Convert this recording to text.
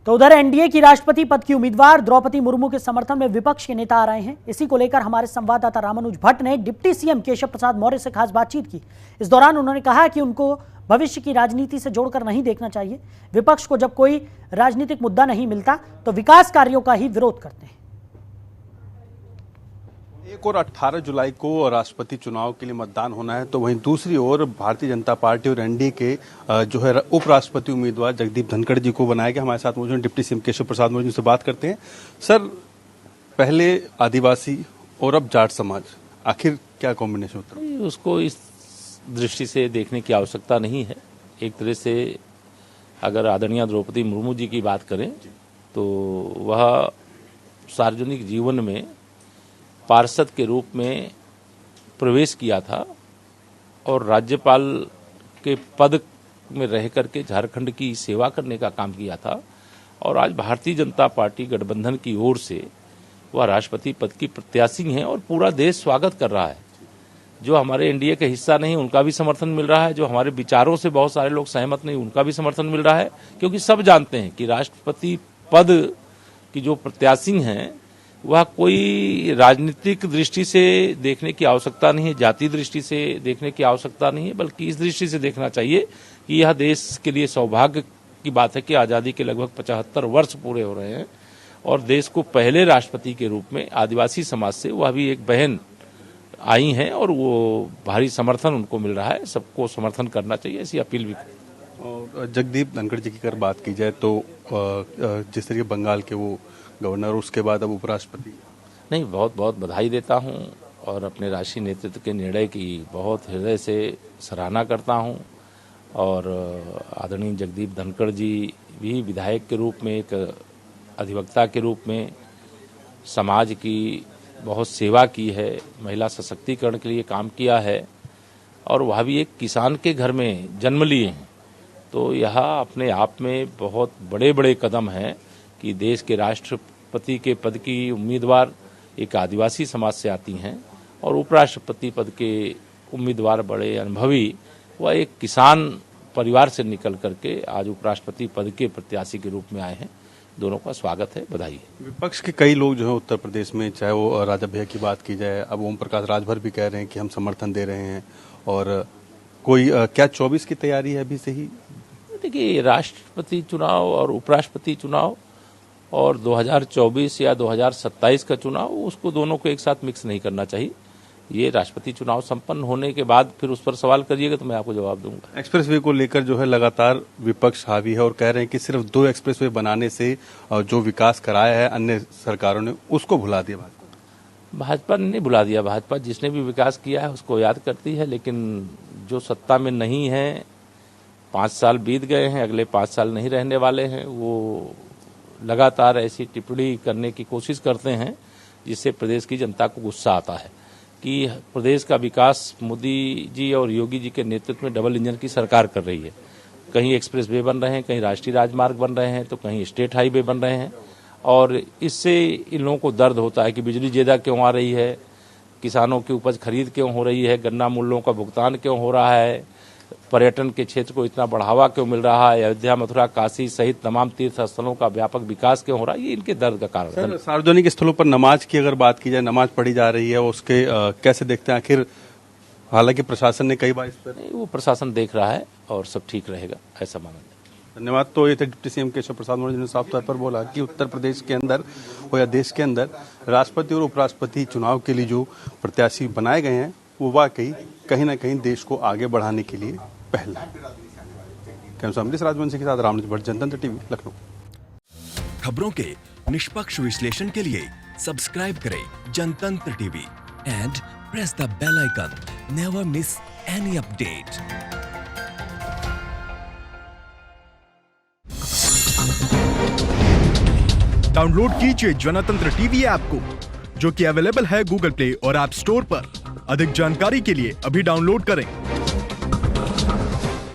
तो उधर एनडीए की राष्ट्रपति पद की उम्मीदवार द्रौपदी मुर्मू के समर्थन में विपक्ष के नेता आ रहे हैं। इसी को लेकर हमारे संवाददाता रामानुज भट्ट ने डिप्टी सीएम केशव प्रसाद मौर्य से खास बातचीत की। इस दौरान उन्होंने कहा कि उनको भविष्य की राजनीति से जोड़कर नहीं देखना चाहिए। विपक्ष को जब कोई राजनीतिक मुद्दा नहीं मिलता तो विकास कार्यों का ही विरोध करते हैं। एक और 18 जुलाई को राष्ट्रपति चुनाव के लिए मतदान होना है, तो वहीं दूसरी ओर भारतीय जनता पार्टी और एनडीए के जो है उपराष्ट्रपति उम्मीदवार जगदीप धनखड़ जी को बनाया गया। हमारे साथ मौजूद डिप्टी सीएम केशव प्रसाद मौर्य से बात करते हैं। सर, पहले आदिवासी और अब जाट समाज, आखिर क्या कॉम्बिनेशन होता है? उसको इस दृष्टि से देखने की आवश्यकता नहीं है। एक तरह से अगर आदरणीय द्रौपदी मुर्मू जी की बात करें तो वह सार्वजनिक जीवन में पार्षद के रूप में प्रवेश किया था और राज्यपाल के पद में रह करके झारखंड की सेवा करने का काम किया था और आज भारतीय जनता पार्टी गठबंधन की ओर से वह राष्ट्रपति पद की प्रत्याशी हैं और पूरा देश स्वागत कर रहा है। जो हमारे एनडीए का हिस्सा नहीं उनका भी समर्थन मिल रहा है, जो हमारे विचारों से बहुत सारे लोग सहमत नहीं उनका भी समर्थन मिल रहा है, क्योंकि सब जानते हैं कि राष्ट्रपति पद की जो प्रत्याशी हैं वह कोई राजनीतिक दृष्टि से देखने की आवश्यकता नहीं है, जाति दृष्टि से देखने की आवश्यकता नहीं है, बल्कि इस दृष्टि से देखना चाहिए कि यह देश के लिए सौभाग्य की बात है कि आज़ादी के लगभग 75 वर्ष पूरे हो रहे हैं और देश को पहले राष्ट्रपति के रूप में आदिवासी समाज से वह भी एक बहन आई हैं और वो भारी समर्थन उनको मिल रहा है। सबको समर्थन करना चाहिए, ऐसी अपील भी। और जगदीप धनखड़ जी की अगर बात की जाए तो जिस तरीके बंगाल के वो गवर्नर, उसके बाद अब उपराष्ट्रपति, नहीं, बहुत बहुत बधाई देता हूं और अपने राष्ट्रीय नेतृत्व के निर्णय की बहुत हृदय से सराहना करता हूं और आदरणीय जगदीप धनखड़ जी भी विधायक के रूप में, एक अधिवक्ता के रूप में समाज की बहुत सेवा की है, महिला सशक्तिकरण के लिए काम किया है और वह भी एक किसान के घर में जन्म लिए हैं। तो यह अपने आप में बहुत बड़े बड़े कदम हैं कि देश के राष्ट्रपति के पद की उम्मीदवार एक आदिवासी समाज से आती हैं और उपराष्ट्रपति पद के उम्मीदवार बड़े अनुभवी वह एक किसान परिवार से निकल करके आज उपराष्ट्रपति पद के प्रत्याशी के रूप में आए हैं। दोनों का स्वागत है, बधाई है। विपक्ष के कई लोग जो है उत्तर प्रदेश में, चाहे वो राजा भैया की बात की जाए, अब ओम प्रकाश राजभर भी कह रहे हैं कि हम समर्थन दे रहे हैं और कोई क्या 24 की तैयारी है अभी से ही? देखिए, राष्ट्रपति चुनाव और उपराष्ट्रपति चुनाव और 2024 या 2027 का चुनाव, उसको दोनों को एक साथ मिक्स नहीं करना चाहिए। ये राष्ट्रपति चुनाव संपन्न होने के बाद फिर उस पर सवाल करिएगा तो मैं आपको जवाब दूंगा। एक्सप्रेसवे को लेकर जो है लगातार विपक्ष हावी है और कह रहे हैं कि सिर्फ 2 एक्सप्रेसवे बनाने से जो विकास कराया है अन्य सरकारों ने उसको भुला दिया। भाजपा ने नहीं भुला दिया, भाजपा जिसने भी विकास किया है उसको याद करती है, लेकिन जो सत्ता में नहीं है, 5 साल बीत गए हैं, अगले 5 साल नहीं रहने वाले हैं, वो लगातार ऐसी टिप्पणी करने की कोशिश करते हैं जिससे प्रदेश की जनता को गुस्सा आता है कि प्रदेश का विकास मोदी जी और योगी जी के नेतृत्व में डबल इंजन की सरकार कर रही है। कहीं एक्सप्रेस वे बन रहे हैं, कहीं राष्ट्रीय राजमार्ग बन रहे हैं, तो कहीं स्टेट हाईवे बन रहे हैं और इससे इन लोगों को दर्द होता है कि बिजली ज्यादा क्यों आ रही है, किसानों की उपज खरीद क्यों हो रही है, गन्ना मूल्यों का भुगतान क्यों हो रहा है, पर्यटन के क्षेत्र को इतना बढ़ावा क्यों मिल रहा है, अयोध्या, मथुरा, काशी सहित तमाम तीर्थ स्थलों का व्यापक विकास क्यों हो रहा है, ये इनके दर्द का कारण है। सार्वजनिक स्थलों पर नमाज की अगर बात की जाए, नमाज पढ़ी जा रही है, उसके कैसे देखते हैं? आखिर हालांकि प्रशासन ने कई बार इस पर, वो प्रशासन देख रहा है और सब ठीक रहेगा, ऐसा माना जाए। धन्यवाद। तो ये थे डिप्टी सीएम केशव प्रसाद मौर्य ने साफ तौर पर बोला कि उत्तर प्रदेश के अंदर हो या देश के अंदर राष्ट्रपति और उपराष्ट्रपति चुनाव के लिए जो प्रत्याशी बनाए गए हैं वो वाकई कहीं ना कहीं देश को आगे बढ़ाने के लिए पहल है। कैमरा राजवंशी के साथ रामानुज भट्ट, जनतंत्र टीवी, लखनऊ। खबरों के निष्पक्ष विश्लेषण के लिए सब्सक्राइब करें Jantantra TV and press the bell icon. Never miss any update. Download कीजिए जनतंत्र टीवी ऐप को, जो कि अवेलेबल है गूगल प्ले और ऐप स्टोर पर। अधिक जानकारी के लिए अभी डाउनलोड करें।